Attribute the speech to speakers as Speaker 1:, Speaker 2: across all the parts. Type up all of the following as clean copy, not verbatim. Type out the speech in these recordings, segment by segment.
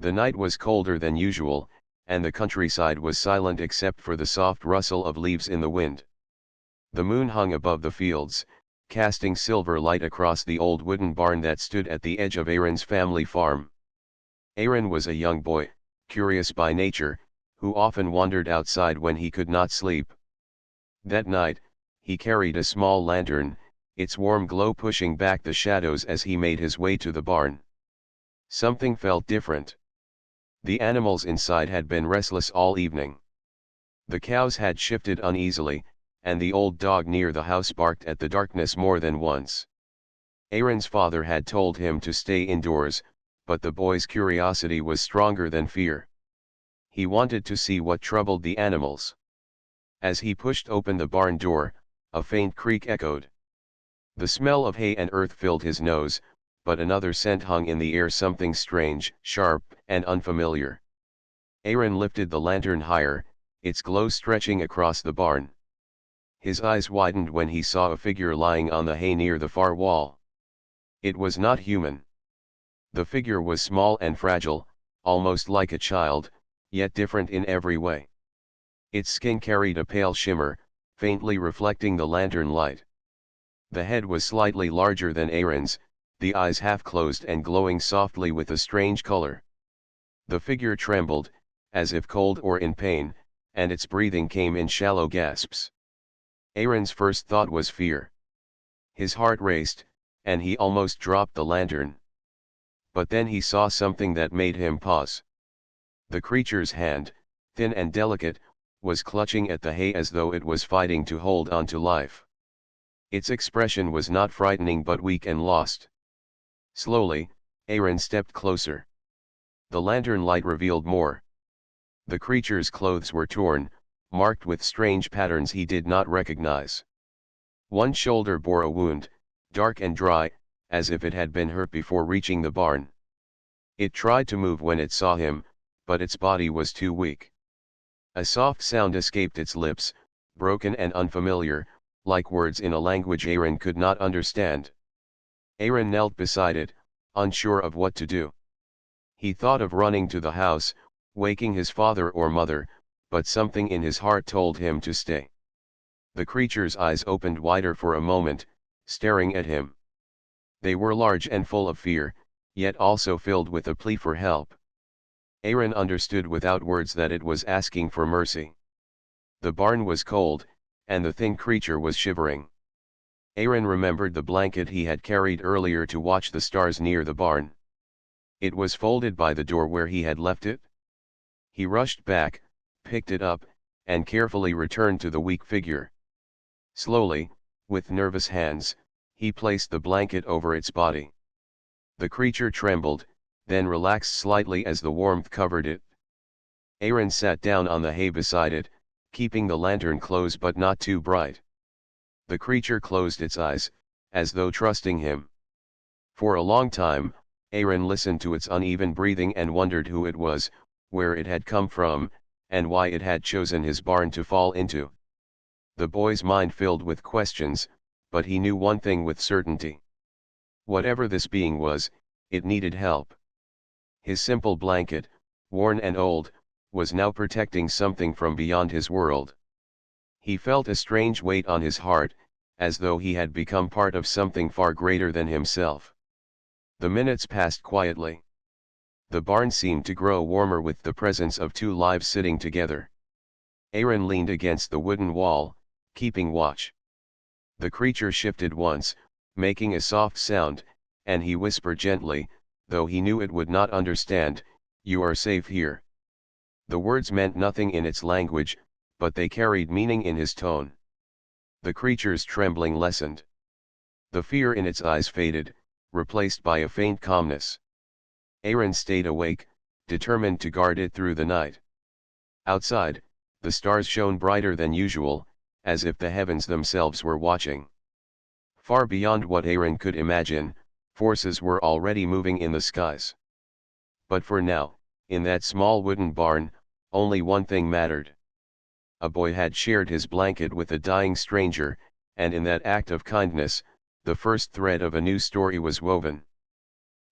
Speaker 1: The night was colder than usual, and the countryside was silent except for the soft rustle of leaves in the wind. The moon hung above the fields, casting silver light across the old wooden barn that stood at the edge of Aaron's family farm. Aaron was a young boy, curious by nature, who often wandered outside when he could not sleep. That night, he carried a small lantern, its warm glow pushing back the shadows as he made his way to the barn. Something felt different. The animals inside had been restless all evening. The cows had shifted uneasily, and the old dog near the house barked at the darkness more than once. Aaron's father had told him to stay indoors, but the boy's curiosity was stronger than fear. He wanted to see what troubled the animals. As he pushed open the barn door, a faint creak echoed. The smell of hay and earth filled his nose, but another scent hung in the air, something strange, sharp, and unfamiliar. Aaron lifted the lantern higher, its glow stretching across the barn. His eyes widened when he saw a figure lying on the hay near the far wall. It was not human. The figure was small and fragile, almost like a child, yet different in every way. Its skin carried a pale shimmer, faintly reflecting the lantern light. The head was slightly larger than Aaron's, the eyes half closed and glowing softly with a strange color. The figure trembled, as if cold or in pain, and its breathing came in shallow gasps. Aaron's first thought was fear. His heart raced, and he almost dropped the lantern. But then he saw something that made him pause. The creature's hand, thin and delicate, was clutching at the hay as though it was fighting to hold on to life. Its expression was not frightening but weak and lost. Slowly, Aaron stepped closer. The lantern light revealed more. The creature's clothes were torn, marked with strange patterns he did not recognize. One shoulder bore a wound, dark and dry, as if it had been hurt before reaching the barn. It tried to move when it saw him, but its body was too weak. A soft sound escaped its lips, broken and unfamiliar, like words in a language Aaron could not understand. Aaron knelt beside it, unsure of what to do. He thought of running to the house, waking his father or mother, but something in his heart told him to stay. The creature's eyes opened wider for a moment, staring at him. They were large and full of fear, yet also filled with a plea for help. Aaron understood without words that it was asking for mercy. The barn was cold, and the thin creature was shivering. Aaron remembered the blanket he had carried earlier to watch the stars near the barn. It was folded by the door where he had left it. He rushed back, picked it up, and carefully returned to the weak figure. Slowly, with nervous hands, he placed the blanket over its body. The creature trembled, then relaxed slightly as the warmth covered it. Aaron sat down on the hay beside it, keeping the lantern close but not too bright. The creature closed its eyes, as though trusting him. For a long time, Aaron listened to its uneven breathing and wondered who it was, where it had come from, and why it had chosen his barn to fall into. The boy's mind filled with questions, but he knew one thing with certainty. Whatever this being was, it needed help. His simple blanket, worn and old, was now protecting something from beyond his world. He felt a strange weight on his heart, as though he had become part of something far greater than himself. The minutes passed quietly. The barn seemed to grow warmer with the presence of two lives sitting together. Aaron leaned against the wooden wall, keeping watch. The creature shifted once, making a soft sound, and he whispered gently, though he knew it would not understand, "You are safe here." The words meant nothing in its language, but they carried meaning in his tone. The creature's trembling lessened. The fear in its eyes faded, replaced by a faint calmness. Aaron stayed awake, determined to guard it through the night. Outside, the stars shone brighter than usual, as if the heavens themselves were watching. Far beyond what Aaron could imagine, forces were already moving in the skies. But for now, in that small wooden barn, only one thing mattered. A boy had shared his blanket with a dying stranger, and in that act of kindness, the first thread of a new story was woven.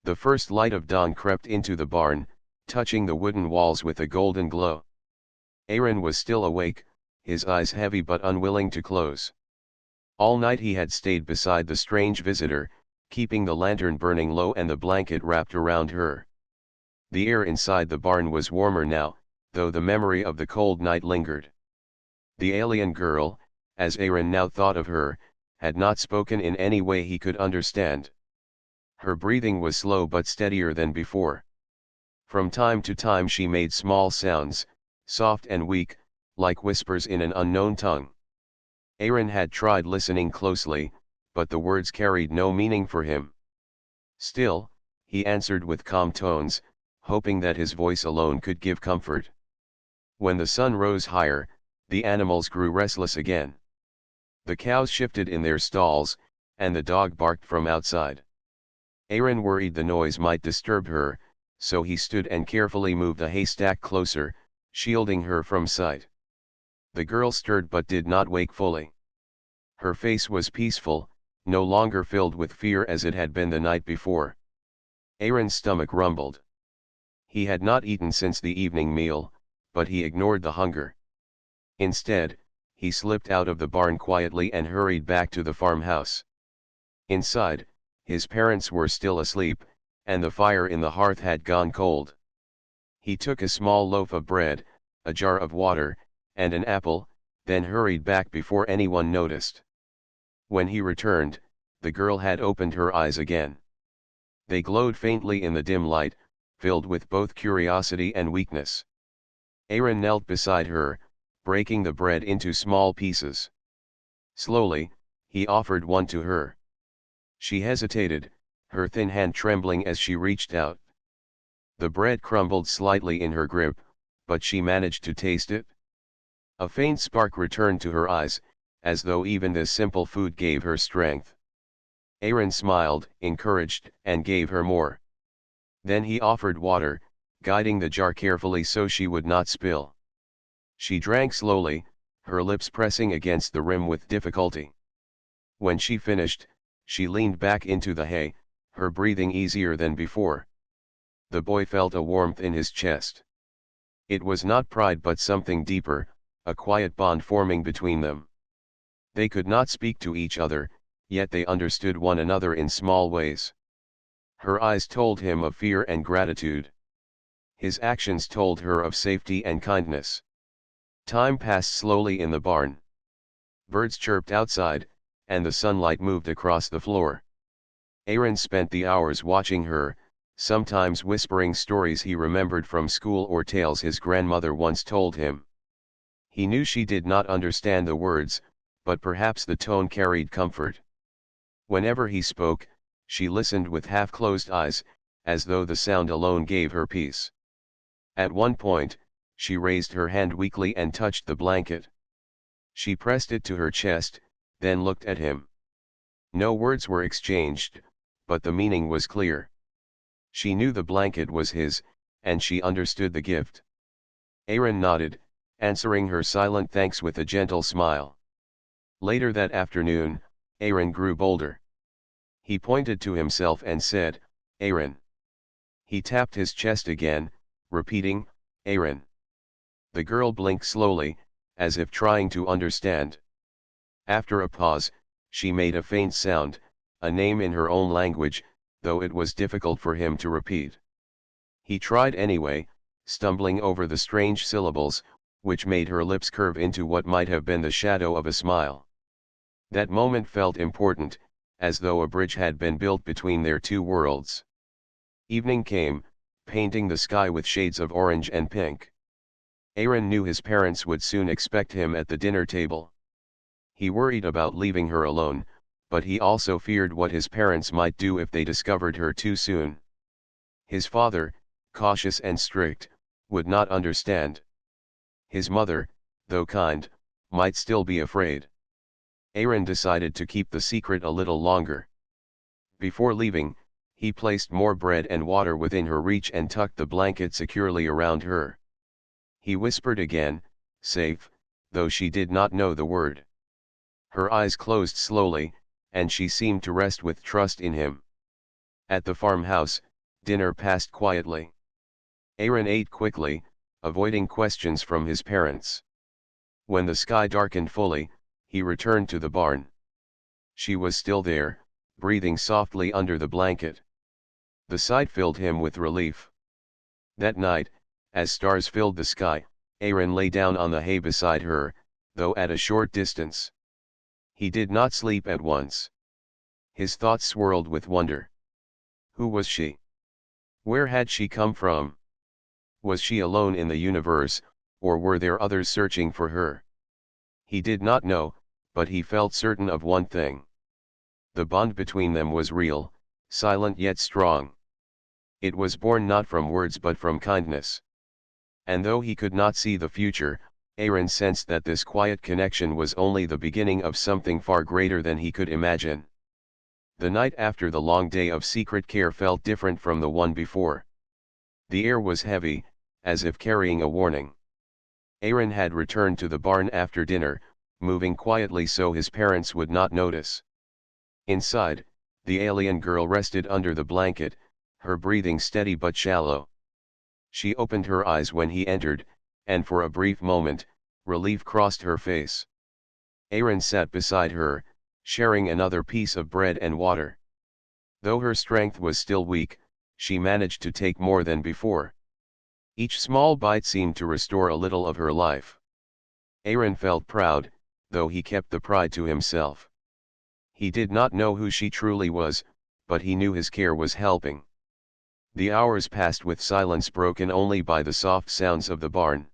Speaker 1: The first light of dawn crept into the barn, touching the wooden walls with a golden glow. Aaron was still awake, his eyes heavy but unwilling to close. All night he had stayed beside the strange visitor, keeping the lantern burning low and the blanket wrapped around her. The air inside the barn was warmer now, though the memory of the cold night lingered. The alien girl, as Aaron now thought of her, had not spoken in any way he could understand. Her breathing was slow but steadier than before. From time to time she made small sounds, soft and weak, like whispers in an unknown tongue. Aaron had tried listening closely, but the words carried no meaning for him. Still, he answered with calm tones, hoping that his voice alone could give comfort. When the sun rose higher, the animals grew restless again. The cows shifted in their stalls, and the dog barked from outside. Aaron worried the noise might disturb her, so he stood and carefully moved a haystack closer, shielding her from sight. The girl stirred but did not wake fully. Her face was peaceful, no longer filled with fear as it had been the night before. Aaron's stomach rumbled. He had not eaten since the evening meal, but he ignored the hunger. Instead, he slipped out of the barn quietly and hurried back to the farmhouse. Inside, his parents were still asleep, and the fire in the hearth had gone cold. He took a small loaf of bread, a jar of water, and an apple, then hurried back before anyone noticed. When he returned, the girl had opened her eyes again. They glowed faintly in the dim light, filled with both curiosity and weakness. Aaron knelt beside her, breaking the bread into small pieces. Slowly, he offered one to her. She hesitated, her thin hand trembling as she reached out. The bread crumbled slightly in her grip, but she managed to taste it. A faint spark returned to her eyes, as though even this simple food gave her strength. Aaron smiled, encouraged, and gave her more. Then he offered water, guiding the jar carefully so she would not spill. She drank slowly, her lips pressing against the rim with difficulty. When she finished, she leaned back into the hay, her breathing easier than before. The boy felt a warmth in his chest. It was not pride but something deeper, a quiet bond forming between them. They could not speak to each other, yet they understood one another in small ways. Her eyes told him of fear and gratitude. His actions told her of safety and kindness. Time passed slowly in the barn. Birds chirped outside, and the sunlight moved across the floor. Aaron spent the hours watching her, sometimes whispering stories he remembered from school or tales his grandmother once told him. He knew she did not understand the words, but perhaps the tone carried comfort. Whenever he spoke, she listened with half-closed eyes, as though the sound alone gave her peace. At one point, she raised her hand weakly and touched the blanket. She pressed it to her chest, then looked at him. No words were exchanged, but the meaning was clear. She knew the blanket was his, and she understood the gift. Aaron nodded, answering her silent thanks with a gentle smile. Later that afternoon, Aaron grew bolder. He pointed to himself and said, "Aaron." He tapped his chest again, repeating, "Aaron." The girl blinked slowly, as if trying to understand. After a pause, she made a faint sound, a name in her own language, though it was difficult for him to repeat. He tried anyway, stumbling over the strange syllables, which made her lips curve into what might have been the shadow of a smile. That moment felt important, as though a bridge had been built between their two worlds. Evening came, painting the sky with shades of orange and pink. Aaron knew his parents would soon expect him at the dinner table. He worried about leaving her alone, but he also feared what his parents might do if they discovered her too soon. His father, cautious and strict, would not understand. His mother, though kind, might still be afraid. Aaron decided to keep the secret a little longer. Before leaving, he placed more bread and water within her reach and tucked the blanket securely around her. He whispered again, "Safe," though she did not know the word. Her eyes closed slowly, and she seemed to rest with trust in him. At the farmhouse, dinner passed quietly. Aaron ate quickly, avoiding questions from his parents. When the sky darkened fully, he returned to the barn. She was still there, breathing softly under the blanket. The sight filled him with relief. That night, as stars filled the sky, Aaron lay down on the hay beside her, though at a short distance. He did not sleep at once. His thoughts swirled with wonder. Who was she? Where had she come from? Was she alone in the universe, or were there others searching for her? He did not know, but he felt certain of one thing. The bond between them was real, silent yet strong. It was born not from words but from kindness. And though he could not see the future, Aaron sensed that this quiet connection was only the beginning of something far greater than he could imagine. The night after the long day of secret care felt different from the one before. The air was heavy, as if carrying a warning. Aaron had returned to the barn after dinner, moving quietly so his parents would not notice. Inside, the alien girl rested under the blanket, her breathing steady but shallow. She opened her eyes when he entered, and for a brief moment, relief crossed her face. Aaron sat beside her, sharing another piece of bread and water. Though her strength was still weak, she managed to take more than before. Each small bite seemed to restore a little of her life. Aaron felt proud, though he kept the pride to himself. He did not know who she truly was, but he knew his care was helping. The hours passed with silence broken only by the soft sounds of the barn.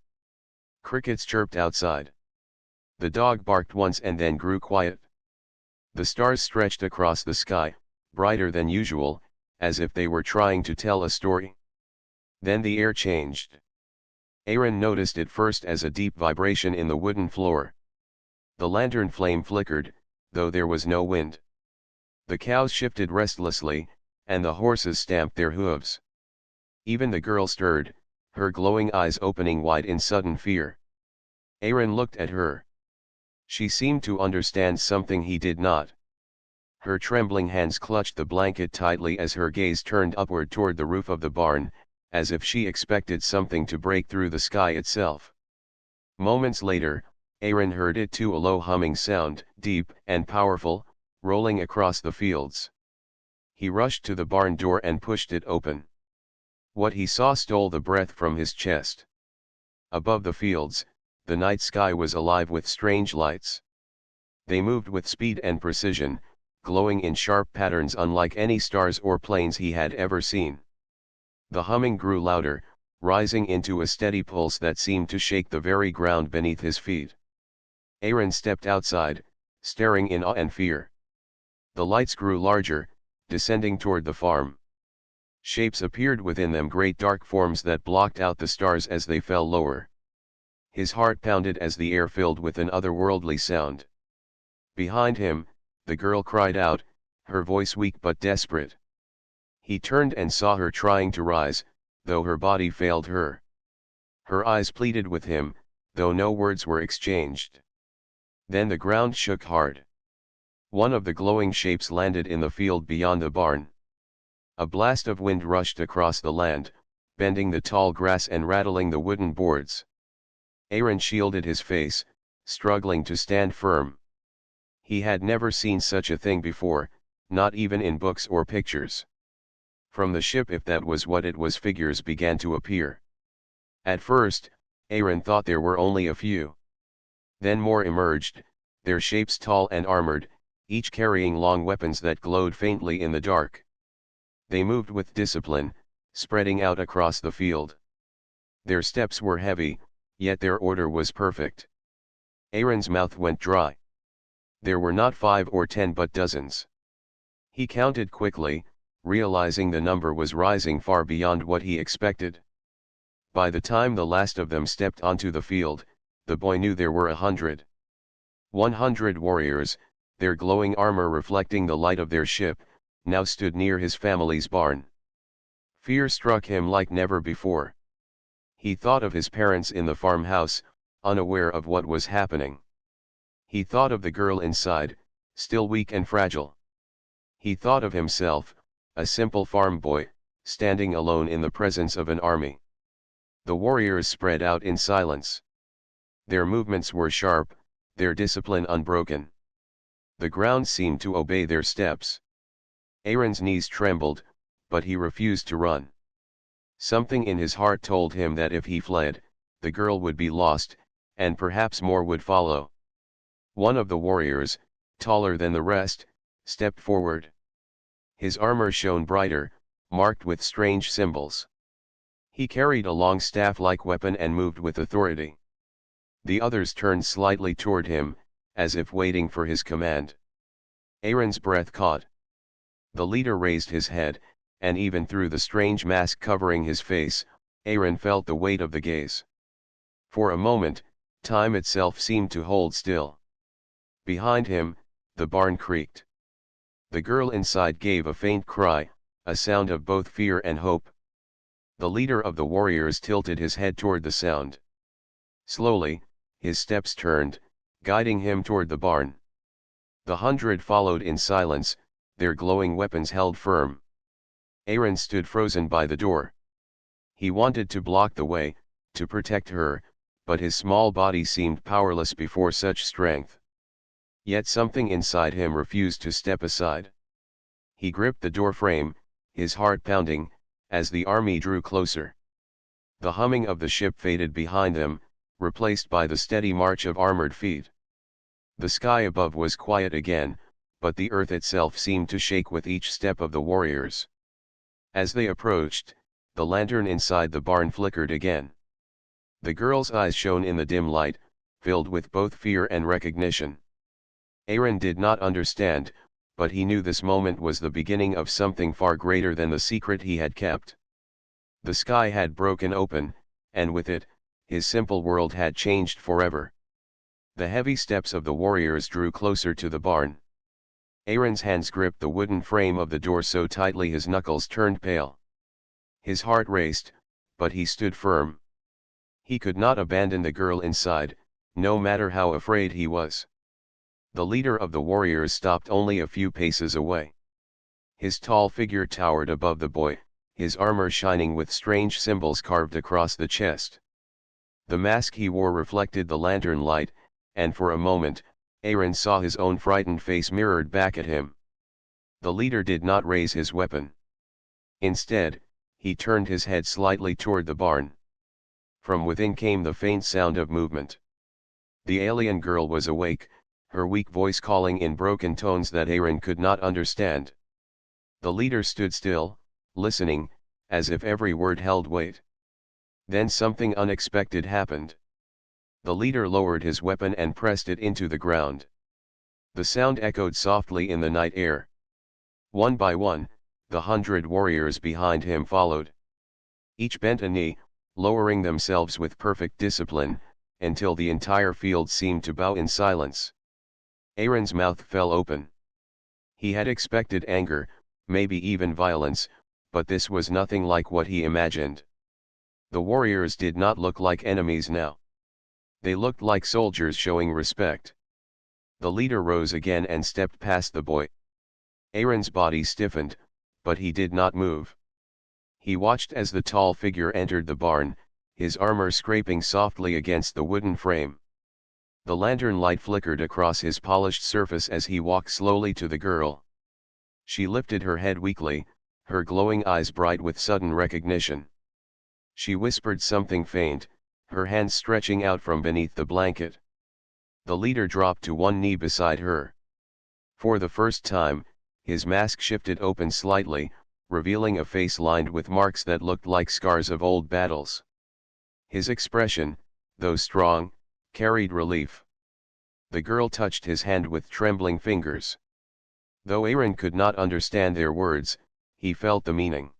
Speaker 1: Crickets chirped outside. The dog barked once and then grew quiet. The stars stretched across the sky, brighter than usual, as if they were trying to tell a story. Then the air changed. Aaron noticed it first as a deep vibration in the wooden floor. The lantern flame flickered, though there was no wind. The cows shifted restlessly, and the horses stamped their hooves. Even the girl stirred, her glowing eyes opening wide in sudden fear. Aaron looked at her. She seemed to understand something he did not. Her trembling hands clutched the blanket tightly as her gaze turned upward toward the roof of the barn, as if she expected something to break through the sky itself. Moments later, Aaron heard it too, a low humming sound, deep and powerful, rolling across the fields. He rushed to the barn door and pushed it open. What he saw stole the breath from his chest. Above the fields, the night sky was alive with strange lights. They moved with speed and precision, glowing in sharp patterns unlike any stars or planes he had ever seen. The humming grew louder, rising into a steady pulse that seemed to shake the very ground beneath his feet. Aaron stepped outside, staring in awe and fear. The lights grew larger, descending toward the farm. Shapes appeared within them, great dark forms that blocked out the stars as they fell lower. His heart pounded as the air filled with an otherworldly sound. Behind him, the girl cried out, her voice weak but desperate. He turned and saw her trying to rise, though her body failed her. Her eyes pleaded with him, though no words were exchanged. Then the ground shook hard. One of the glowing shapes landed in the field beyond the barn. A blast of wind rushed across the land, bending the tall grass and rattling the wooden boards. Aaron shielded his face, struggling to stand firm. He had never seen such a thing before, not even in books or pictures. From the ship, if that was what it was, figures began to appear. At first, Aaron thought there were only a few. Then more emerged, their shapes tall and armored, each carrying long weapons that glowed faintly in the dark. They moved with discipline, spreading out across the field. Their steps were heavy, yet their order was perfect. Aaron's mouth went dry. There were not 5 or 10 but dozens. He counted quickly, realizing the number was rising far beyond what he expected. By the time the last of them stepped onto the field, the boy knew there were 100. 100 warriors, their glowing armor reflecting the light of their ship, now stood near his family's barn. Fear struck him like never before. He thought of his parents in the farmhouse, unaware of what was happening. He thought of the girl inside, still weak and fragile. He thought of himself, a simple farm boy, standing alone in the presence of an army. The warriors spread out in silence. Their movements were sharp, their discipline unbroken. The ground seemed to obey their steps. Aaron's knees trembled, but he refused to run. Something in his heart told him that if he fled, the girl would be lost, and perhaps more would follow. One of the warriors, taller than the rest, stepped forward. His armor shone brighter, marked with strange symbols. He carried a long staff-like weapon and moved with authority. The others turned slightly toward him, as if waiting for his command. Aaron's breath caught. The leader raised his head, and even through the strange mask covering his face, Aaron felt the weight of the gaze. For a moment, time itself seemed to hold still. Behind him, the barn creaked. The girl inside gave a faint cry, a sound of both fear and hope. The leader of the warriors tilted his head toward the sound. Slowly, his steps turned, guiding him toward the barn. The 100 followed in silence, their glowing weapons held firm. Aaron stood frozen by the door. He wanted to block the way, to protect her, but his small body seemed powerless before such strength. Yet something inside him refused to step aside. He gripped the door frame, his heart pounding, as the army drew closer. The humming of the ship faded behind them, replaced by the steady march of armored feet. The sky above was quiet again, but the earth itself seemed to shake with each step of the warriors. As they approached, the lantern inside the barn flickered again. The girl's eyes shone in the dim light, filled with both fear and recognition. Aaron did not understand, but he knew this moment was the beginning of something far greater than the secret he had kept. The sky had broken open, and with it, his simple world had changed forever. The heavy steps of the warriors drew closer to the barn. Aaron's hands gripped the wooden frame of the door so tightly his knuckles turned pale. His heart raced, but he stood firm. He could not abandon the girl inside, no matter how afraid he was. The leader of the warriors stopped only a few paces away. His tall figure towered above the boy, his armor shining with strange symbols carved across the chest. The mask he wore reflected the lantern light, and for a moment, Aaron saw his own frightened face mirrored back at him. The leader did not raise his weapon. Instead, he turned his head slightly toward the barn. From within came the faint sound of movement. The alien girl was awake, her weak voice calling in broken tones that Aaron could not understand. The leader stood still, listening, as if every word held weight. Then something unexpected happened. The leader lowered his weapon and pressed it into the ground. The sound echoed softly in the night air. One by one, the 100 warriors behind him followed. Each bent a knee, lowering themselves with perfect discipline, until the entire field seemed to bow in silence. Aaron's mouth fell open. He had expected anger, maybe even violence, but this was nothing like what he imagined. The warriors did not look like enemies now. They looked like soldiers showing respect. The leader rose again and stepped past the boy. Aaron's body stiffened, but he did not move. He watched as the tall figure entered the barn, his armor scraping softly against the wooden frame. The lantern light flickered across his polished surface as he walked slowly to the girl. She lifted her head weakly, her glowing eyes bright with sudden recognition. She whispered something faint, her hands stretching out from beneath the blanket. The leader dropped to one knee beside her. For the first time, his mask shifted open slightly, revealing a face lined with marks that looked like scars of old battles. His expression, though strong, carried relief. The girl touched his hand with trembling fingers. Though Aaron could not understand their words, he felt the meaning.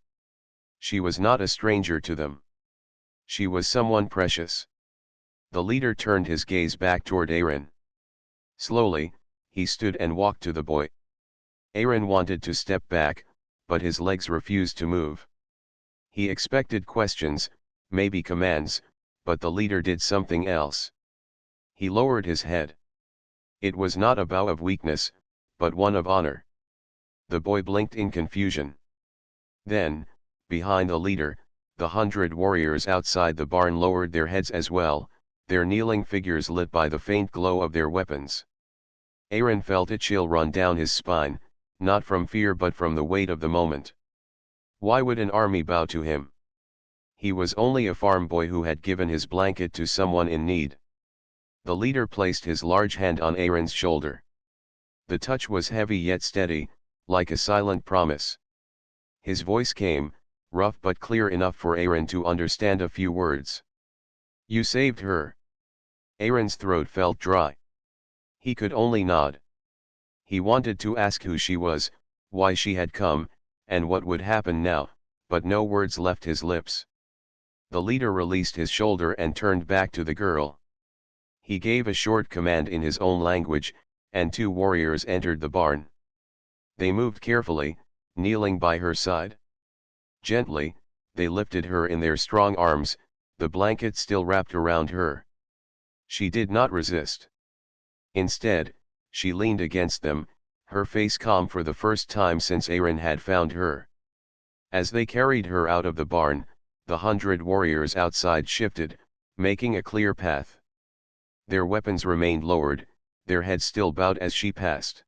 Speaker 1: She was not a stranger to them. She was someone precious. The leader turned his gaze back toward Aaron. Slowly, he stood and walked to the boy. Aaron wanted to step back, but his legs refused to move. He expected questions, maybe commands, but the leader did something else. He lowered his head. It was not a bow of weakness, but one of honor. The boy blinked in confusion. Then, behind the leader, the 100 warriors outside the barn lowered their heads as well, their kneeling figures lit by the faint glow of their weapons. Aaron felt a chill run down his spine, not from fear but from the weight of the moment. Why would an army bow to him? He was only a farm boy who had given his blanket to someone in need. The leader placed his large hand on Aaron's shoulder. The touch was heavy yet steady, like a silent promise. His voice came, rough but clear enough for Aaron to understand a few words. "You saved her." Aaron's throat felt dry. He could only nod. He wanted to ask who she was, why she had come, and what would happen now, but no words left his lips. The leader released his shoulder and turned back to the girl. He gave a short command in his own language, and 2 warriors entered the barn. They moved carefully, kneeling by her side. Gently, they lifted her in their strong arms, the blanket still wrapped around her. She did not resist. Instead, she leaned against them, her face calm for the first time since Aaron had found her. As they carried her out of the barn, the 100 warriors outside shifted, making a clear path. Their weapons remained lowered, their heads still bowed as she passed.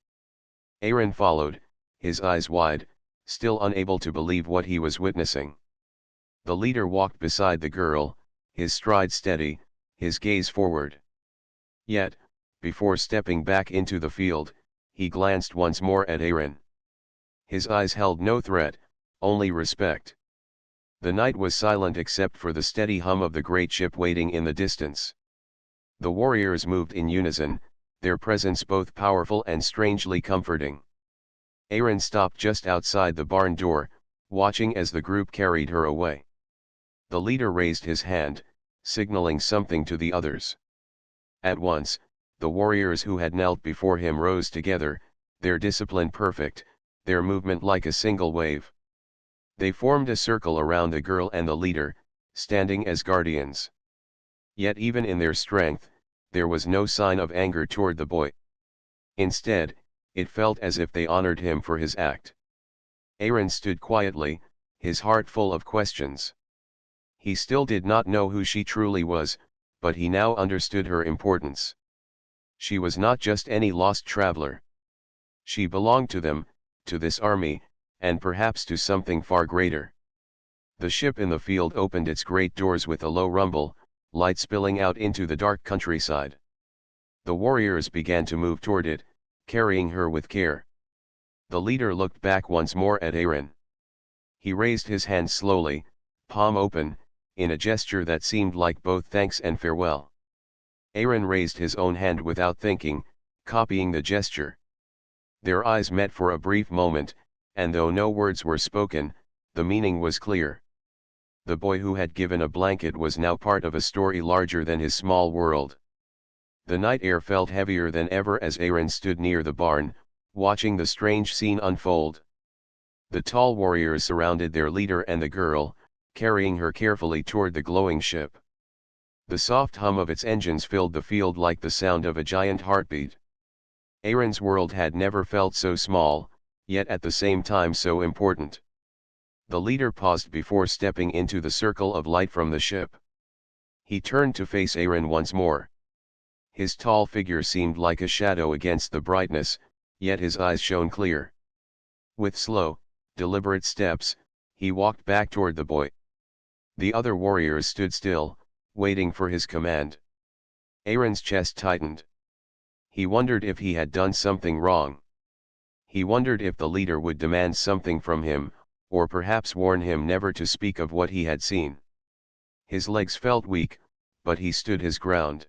Speaker 1: Aaron followed, his eyes wide, still unable to believe what he was witnessing. The leader walked beside the girl, his stride steady, his gaze forward. Yet, before stepping back into the field, he glanced once more at Aaron. His eyes held no threat, only respect. The night was silent except for the steady hum of the great ship waiting in the distance. The warriors moved in unison, their presence both powerful and strangely comforting. Aaron stopped just outside the barn door, watching as the group carried her away. The leader raised his hand, signaling something to the others. At once, the warriors who had knelt before him rose together, their discipline perfect, their movement like a single wave. They formed a circle around the girl and the leader, standing as guardians. Yet even in their strength, there was no sign of anger toward the boy. Instead, it felt as if they honored him for his act. Aaron stood quietly, his heart full of questions. He still did not know who she truly was, but he now understood her importance. She was not just any lost traveler. She belonged to them, to this army, and perhaps to something far greater. The ship in the field opened its great doors with a low rumble, light spilling out into the dark countryside. The warriors began to move toward it, carrying her with care. The leader looked back once more at Aaron. He raised his hand slowly, palm open, in a gesture that seemed like both thanks and farewell. Aaron raised his own hand without thinking, copying the gesture. Their eyes met for a brief moment, and though no words were spoken, the meaning was clear. The boy who had given a blanket was now part of a story larger than his small world. The night air felt heavier than ever as Aaron stood near the barn, watching the strange scene unfold. The tall warriors surrounded their leader and the girl, carrying her carefully toward the glowing ship. The soft hum of its engines filled the field like the sound of a giant heartbeat. Aaron's world had never felt so small, yet at the same time so important. The leader paused before stepping into the circle of light from the ship. He turned to face Aaron once more. His tall figure seemed like a shadow against the brightness, yet his eyes shone clear. With slow, deliberate steps, he walked back toward the boy. The other warriors stood still, waiting for his command. Aaron's chest tightened. He wondered if he had done something wrong. He wondered if the leader would demand something from him, or perhaps warn him never to speak of what he had seen. His legs felt weak, but he stood his ground.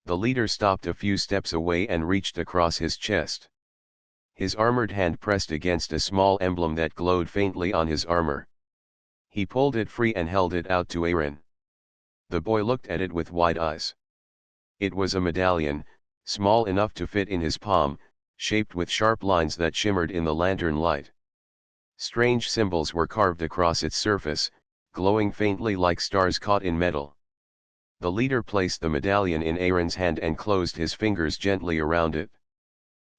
Speaker 1: The leader stopped a few steps away and reached across his chest. His armored hand pressed against a small emblem that glowed faintly on his armor. He pulled it free and held it out to Aaron. The boy looked at it with wide eyes. It was a medallion, small enough to fit in his palm, shaped with sharp lines that shimmered in the lantern light. Strange symbols were carved across its surface, glowing faintly like stars caught in metal. The leader placed the medallion in Aaron's hand and closed his fingers gently around it.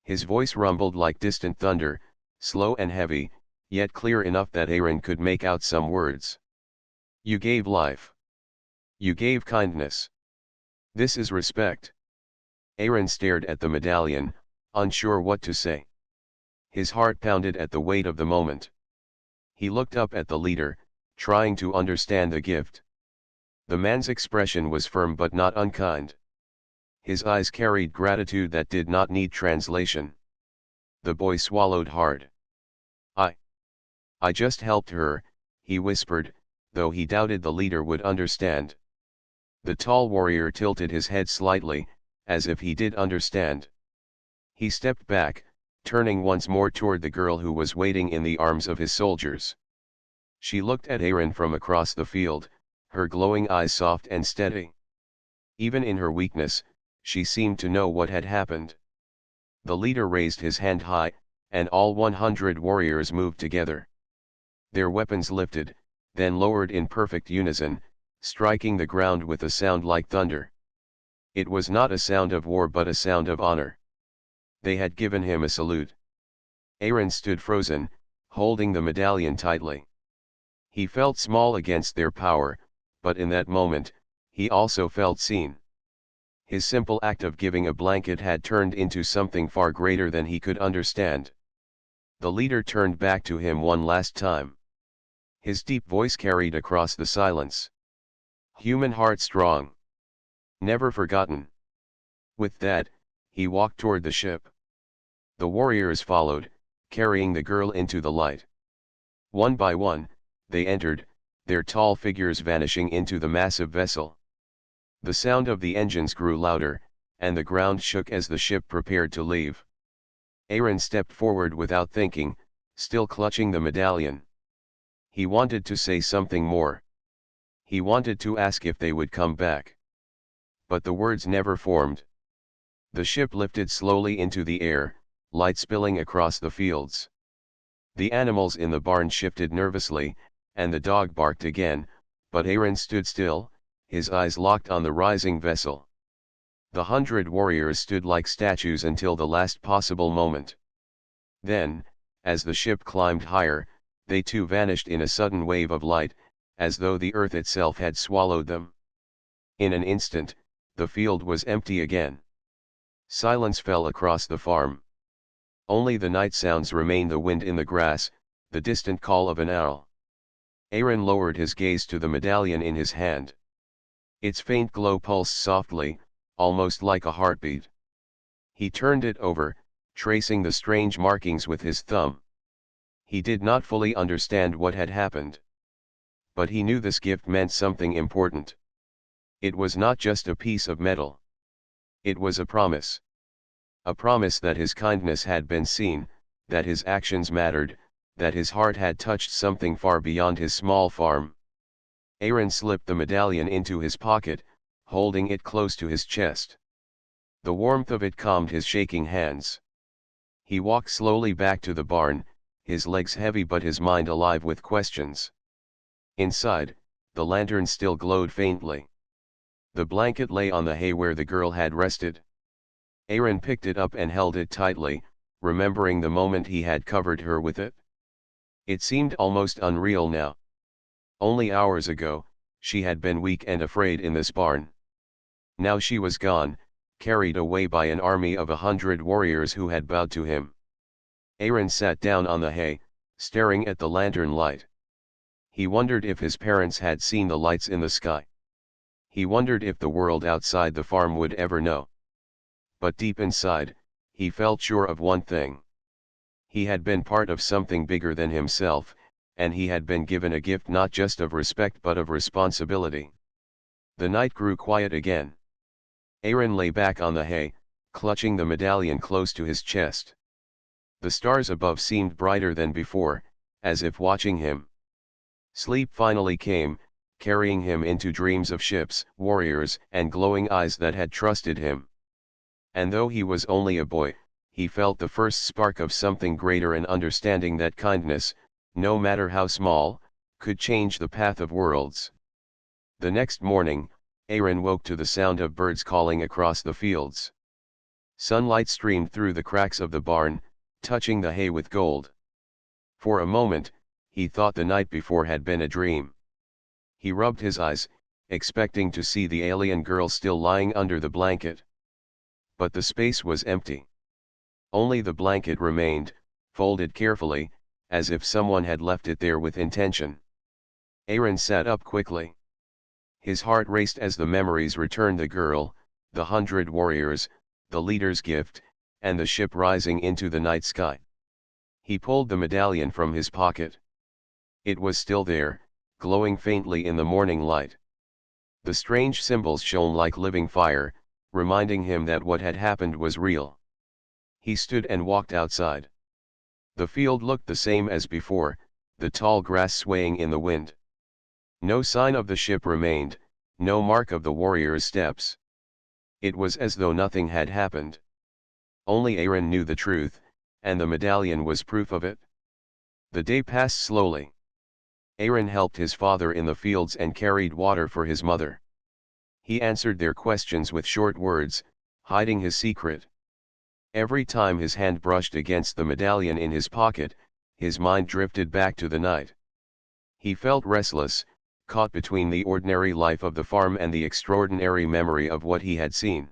Speaker 1: His voice rumbled like distant thunder, slow and heavy, yet clear enough that Aaron could make out some words. You gave life. You gave kindness. This is respect. Aaron stared at the medallion, unsure what to say. His heart pounded at the weight of the moment. He looked up at the leader, trying to understand the gift. The man's expression was firm but not unkind. His eyes carried gratitude that did not need translation. The boy swallowed hard. I just helped her, he whispered, though he doubted the leader would understand. The tall warrior tilted his head slightly, as if he did understand. He stepped back, turning once more toward the girl who was waiting in the arms of his soldiers. She looked at Aaron from across the field, her glowing eyes soft and steady. Even in her weakness, she seemed to know what had happened. The leader raised his hand high, and all 100 warriors moved together. Their weapons lifted, then lowered in perfect unison, striking the ground with a sound like thunder. It was not a sound of war but a sound of honor. They had given him a salute. Aaron stood frozen, holding the medallion tightly. He felt small against their power, but in that moment, he also felt seen. His simple act of giving a blanket had turned into something far greater than he could understand. The leader turned back to him one last time. His deep voice carried across the silence. Human heart strong. Never forgotten. With that, he walked toward the ship. The warriors followed, carrying the girl into the light. One by one, they entered, their tall figures vanishing into the massive vessel. The sound of the engines grew louder, and the ground shook as the ship prepared to leave. Aaron stepped forward without thinking, still clutching the medallion. He wanted to say something more. He wanted to ask if they would come back. But the words never formed. The ship lifted slowly into the air, light spilling across the fields. The animals in the barn shifted nervously, and the dog barked again, but Aaron stood still, his eyes locked on the rising vessel. The 100 warriors stood like statues until the last possible moment. Then, as the ship climbed higher, they too vanished in a sudden wave of light, as though the earth itself had swallowed them. In an instant, the field was empty again. Silence fell across the farm. Only the night sounds remained: the wind in the grass, the distant call of an owl. Aaron lowered his gaze to the medallion in his hand. Its faint glow pulsed softly, almost like a heartbeat. He turned it over, tracing the strange markings with his thumb. He did not fully understand what had happened. But he knew this gift meant something important. It was not just a piece of metal. It was a promise. A promise that his kindness had been seen, that his actions mattered, that his heart had touched something far beyond his small farm. Aaron slipped the medallion into his pocket, holding it close to his chest. The warmth of it calmed his shaking hands. He walked slowly back to the barn, his legs heavy but his mind alive with questions. Inside, the lantern still glowed faintly. The blanket lay on the hay where the girl had rested. Aaron picked it up and held it tightly, remembering the moment he had covered her with it. It seemed almost unreal now. Only hours ago, she had been weak and afraid in this barn. Now she was gone, carried away by an army of 100 warriors who had bowed to him. Aaron sat down on the hay, staring at the lantern light. He wondered if his parents had seen the lights in the sky. He wondered if the world outside the farm would ever know. But deep inside, he felt sure of one thing. He had been part of something bigger than himself, and he had been given a gift not just of respect but of responsibility. The night grew quiet again. Aaron lay back on the hay, clutching the medallion close to his chest. The stars above seemed brighter than before, as if watching him. Sleep finally came, carrying him into dreams of ships, warriors, and glowing eyes that had trusted him. And though he was only a boy, he felt the first spark of something greater, an understanding that kindness, no matter how small, could change the path of worlds. The next morning, Aaron woke to the sound of birds calling across the fields. Sunlight streamed through the cracks of the barn, touching the hay with gold. For a moment, he thought the night before had been a dream. He rubbed his eyes, expecting to see the alien girl still lying under the blanket. But the space was empty. Only the blanket remained, folded carefully, as if someone had left it there with intention. Aaron sat up quickly. His heart raced as the memories returned: the girl, the 100 warriors, the leader's gift, and the ship rising into the night sky. He pulled the medallion from his pocket. It was still there, glowing faintly in the morning light. The strange symbols shone like living fire, reminding him that what had happened was real. He stood and walked outside. The field looked the same as before, the tall grass swaying in the wind. No sign of the ship remained, no mark of the warrior's steps. It was as though nothing had happened. Only Aaron knew the truth, and the medallion was proof of it. The day passed slowly. Aaron helped his father in the fields and carried water for his mother. He answered their questions with short words, hiding his secret. Every time his hand brushed against the medallion in his pocket, his mind drifted back to the night. He felt restless, caught between the ordinary life of the farm and the extraordinary memory of what he had seen.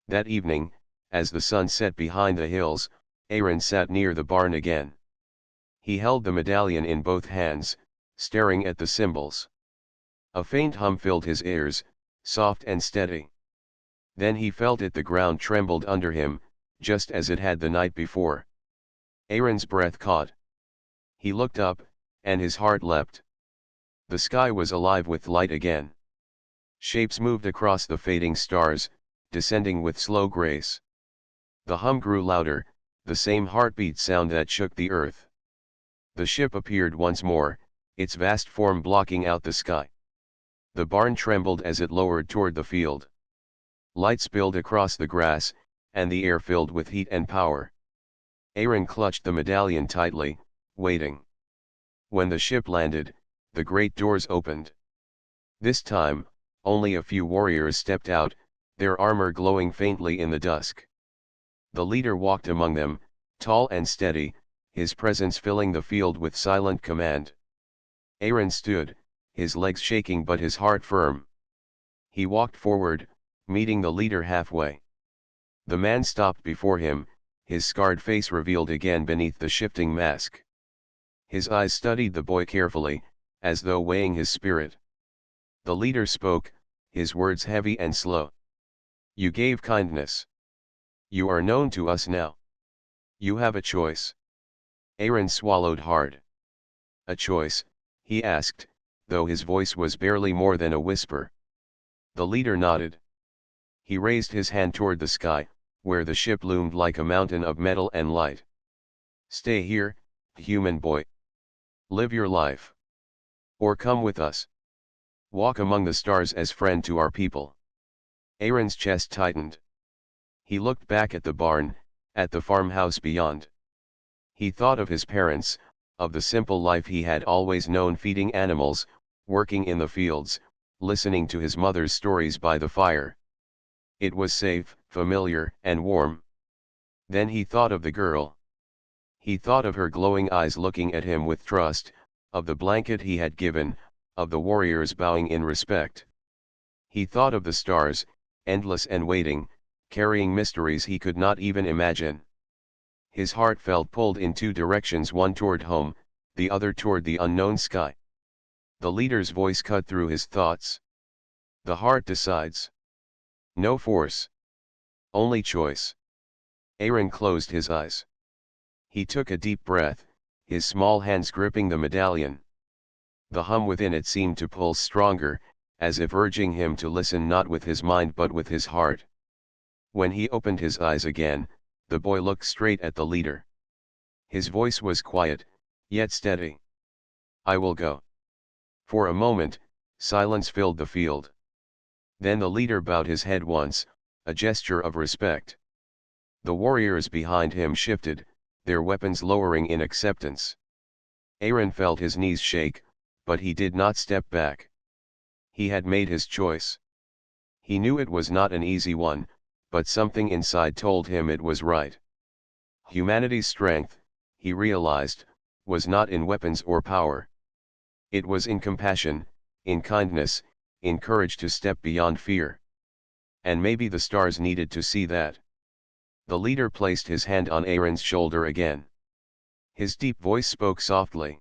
Speaker 1: That evening, as the sun set behind the hills, Aaron sat near the barn again. He held the medallion in both hands, staring at the symbols. A faint hum filled his ears, soft and steady. Then he felt it: the ground trembled under him, just as it had the night before. Aaron's breath caught. He looked up, and his heart leapt. The sky was alive with light again. Shapes moved across the fading stars, descending with slow grace. The hum grew louder, the same heartbeat sound that shook the earth. The ship appeared once more, its vast form blocking out the sky. The barn trembled as it lowered toward the field. Light spilled across the grass, and the air filled with heat and power. Aaron clutched the medallion tightly, waiting. When the ship landed, the great doors opened. This time, only a few warriors stepped out, their armor glowing faintly in the dusk. The leader walked among them, tall and steady, his presence filling the field with silent command. Aaron stood, his legs shaking but his heart firm. He walked forward, meeting the leader halfway. The man stopped before him, his scarred face revealed again beneath the shifting mask. His eyes studied the boy carefully, as though weighing his spirit. The leader spoke, his words heavy and slow. "You gave kindness. You are known to us now. You have a choice." Aaron swallowed hard. "A choice?" he asked, though his voice was barely more than a whisper. The leader nodded. He raised his hand toward the sky, where the ship loomed like a mountain of metal and light. "Stay here, human boy. Live your life. Or come with us. Walk among the stars as friend to our people." Aaron's chest tightened. He looked back at the barn, at the farmhouse beyond. He thought of his parents, of the simple life he had always known: feeding animals, working in the fields, listening to his mother's stories by the fire. It was safe, familiar, and warm. Then he thought of the girl. He thought of her glowing eyes looking at him with trust, of the blanket he had given, of the warriors bowing in respect. He thought of the stars, endless and waiting, carrying mysteries he could not even imagine. His heart felt pulled in two directions, one toward home, the other toward the unknown sky. The leader's voice cut through his thoughts. "The heart decides. No force. Only choice." Aaron closed his eyes. He took a deep breath, his small hands gripping the medallion. The hum within it seemed to pulse stronger, as if urging him to listen not with his mind but with his heart. When he opened his eyes again, the boy looked straight at the leader. His voice was quiet, yet steady. "I will go." For a moment, silence filled the field. Then the leader bowed his head once, a gesture of respect. The warriors behind him shifted, their weapons lowering in acceptance. Aaron felt his knees shake, but he did not step back. He had made his choice. He knew it was not an easy one, but something inside told him it was right. Humanity's strength, he realized, was not in weapons or power. It was in compassion, in kindness, in courage to step beyond fear. And maybe the stars needed to see that. The leader placed his hand on Aaron's shoulder again. His deep voice spoke softly.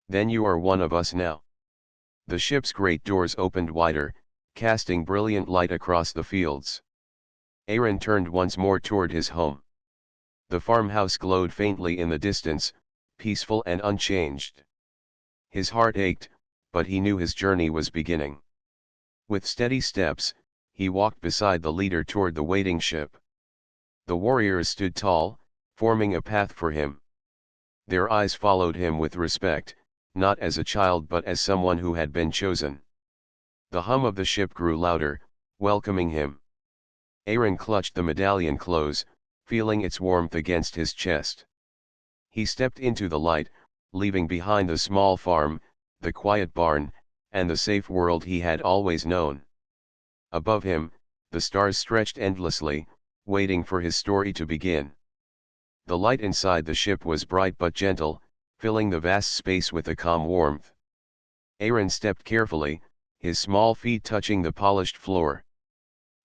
Speaker 1: Then you are one of us now. The ship's great doors opened wider, casting brilliant light across the fields. Aaron turned once more toward his home. The farmhouse glowed faintly in the distance, peaceful and unchanged. His heart ached, but he knew his journey was beginning. With steady steps, he walked beside the leader toward the waiting ship. The warriors stood tall, forming a path for him. Their eyes followed him with respect, not as a child but as someone who had been chosen. The hum of the ship grew louder, welcoming him. Aaron clutched the medallion close, feeling its warmth against his chest. He stepped into the light, leaving behind the small farm, the quiet barn, and the safe world he had always known. Above him, the stars stretched endlessly, waiting for his story to begin. The light inside the ship was bright but gentle, filling the vast space with a calm warmth. Aaron stepped carefully, his small feet touching the polished floor.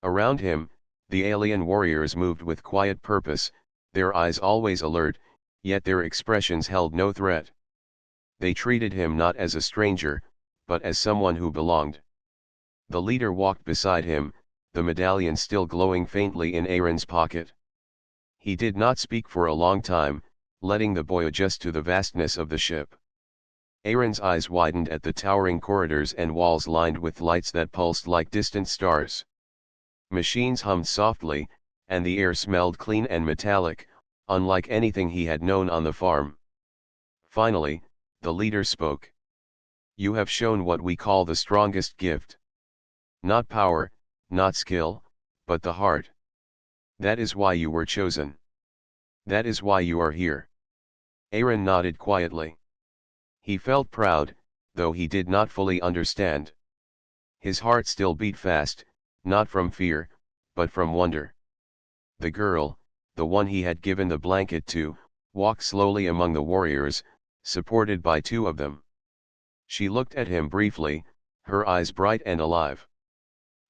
Speaker 1: Around him, the alien warriors moved with quiet purpose, their eyes always alert, yet their expressions held no threat. They treated him not as a stranger, but as someone who belonged. The leader walked beside him, the medallion still glowing faintly in Aaron's pocket. He did not speak for a long time, letting the boy adjust to the vastness of the ship. Aaron's eyes widened at the towering corridors and walls lined with lights that pulsed like distant stars. Machines hummed softly, and the air smelled clean and metallic, unlike anything he had known on the farm. Finally, the leader spoke. You have shown what we call the strongest gift. Not power, not skill, but the heart. That is why you were chosen. That is why you are here. Aaron nodded quietly. He felt proud, though he did not fully understand. His heart still beat fast, not from fear, but from wonder. The girl, the one he had given the blanket to, walked slowly among the warriors, supported by two of them. She looked at him briefly, her eyes bright and alive.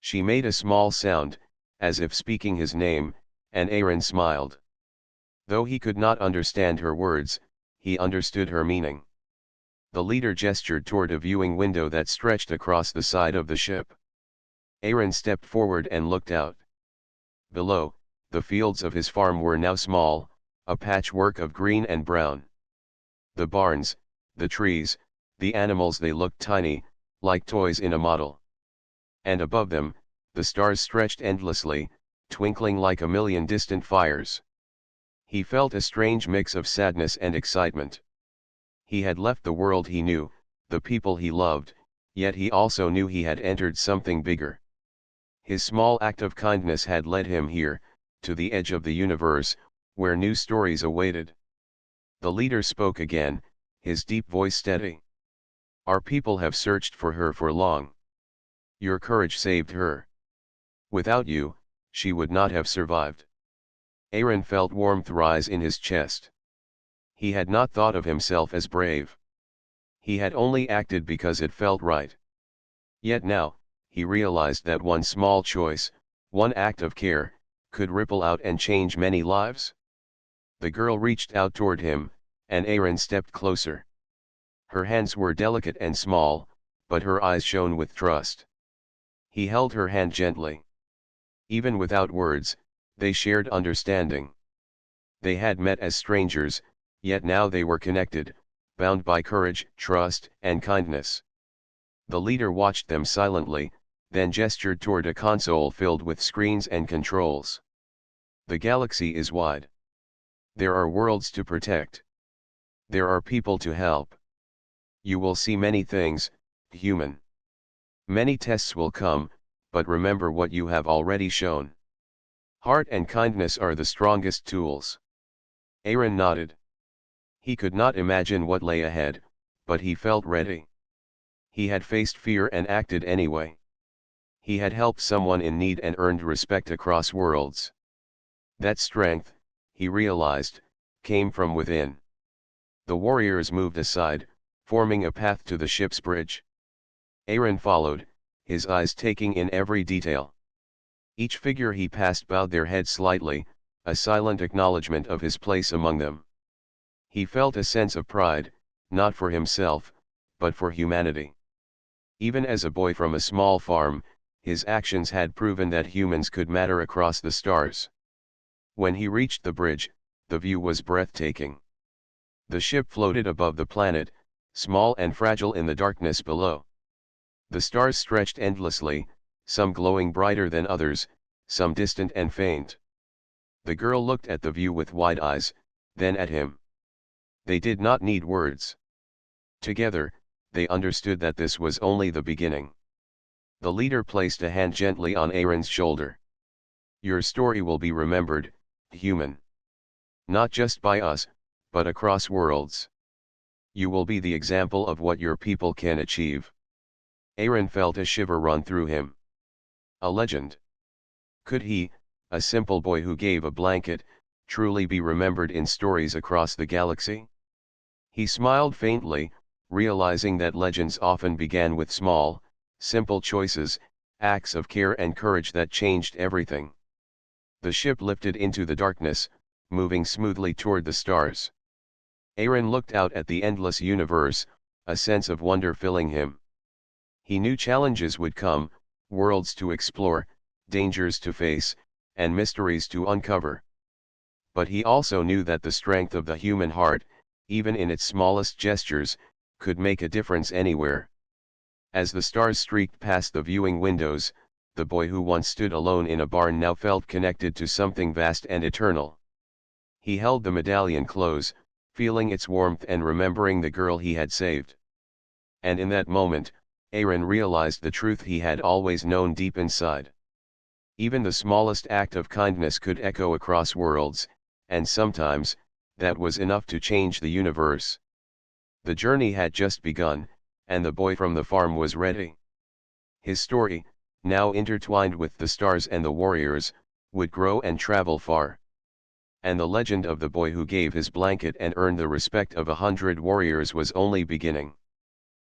Speaker 1: She made a small sound, as if speaking his name, and Aaron smiled. Though he could not understand her words, he understood her meaning. The leader gestured toward a viewing window that stretched across the side of the ship. Aaron stepped forward and looked out. Below, the fields of his farm were now small, a patchwork of green and brown. The barns, the trees, the animals, they looked tiny, like toys in a model. And above them, the stars stretched endlessly, twinkling like a million distant fires. He felt a strange mix of sadness and excitement. He had left the world he knew, the people he loved, yet he also knew he had entered something bigger. His small act of kindness had led him here, to the edge of the universe, where new stories awaited. The leader spoke again, his deep voice steady. Our people have searched for her for long. Your courage saved her. Without you, she would not have survived. Aaron felt warmth rise in his chest. He had not thought of himself as brave. He had only acted because it felt right. Yet now, he realized that one small choice, one act of care, could ripple out and change many lives. The girl reached out toward him, and Aaron stepped closer. Her hands were delicate and small, but her eyes shone with trust. He held her hand gently. Even without words, they shared understanding. They had met as strangers, yet now they were connected, bound by courage, trust, and kindness. The leader watched them silently, then gestured toward a console filled with screens and controls. The galaxy is wide. There are worlds to protect. There are people to help. You will see many things, human. Many tests will come, but remember what you have already shown. Heart and kindness are the strongest tools. Aaron nodded. He could not imagine what lay ahead, but he felt ready. He had faced fear and acted anyway. He had helped someone in need and earned respect across worlds. That strength, he realized, came from within. The warriors moved aside, forming a path to the ship's bridge. Aaron followed, his eyes taking in every detail. Each figure he passed bowed their head slightly, a silent acknowledgement of his place among them. He felt a sense of pride, not for himself, but for humanity. Even as a boy from a small farm, his actions had proven that humans could matter across the stars. When he reached the bridge, the view was breathtaking. The ship floated above the planet, small and fragile in the darkness below. The stars stretched endlessly, some glowing brighter than others, some distant and faint. The girl looked at the view with wide eyes, then at him. They did not need words. Together, they understood that this was only the beginning. The leader placed a hand gently on Aaron's shoulder. Your story will be remembered, human. Not just by us, but across worlds. You will be the example of what your people can achieve. Aaron felt a shiver run through him. A legend. Could he, a simple boy who gave a blanket, truly be remembered in stories across the galaxy? He smiled faintly, realizing that legends often began with small, simple choices, acts of care and courage that changed everything. The ship lifted into the darkness, moving smoothly toward the stars. Aaron looked out at the endless universe, a sense of wonder filling him. He knew challenges would come, worlds to explore, dangers to face, and mysteries to uncover. But he also knew that the strength of the human heart, even in its smallest gestures, could make a difference anywhere. As the stars streaked past the viewing windows, the boy who once stood alone in a barn now felt connected to something vast and eternal. He held the medallion close, feeling its warmth and remembering the girl he had saved. And in that moment, Aaron realized the truth he had always known deep inside. Even the smallest act of kindness could echo across worlds, and sometimes, that was enough to change the universe. The journey had just begun, and the boy from the farm was ready. His story, now intertwined with the stars and the warriors, would grow and travel far. And the legend of the boy who gave his blanket and earned the respect of 100 warriors was only beginning.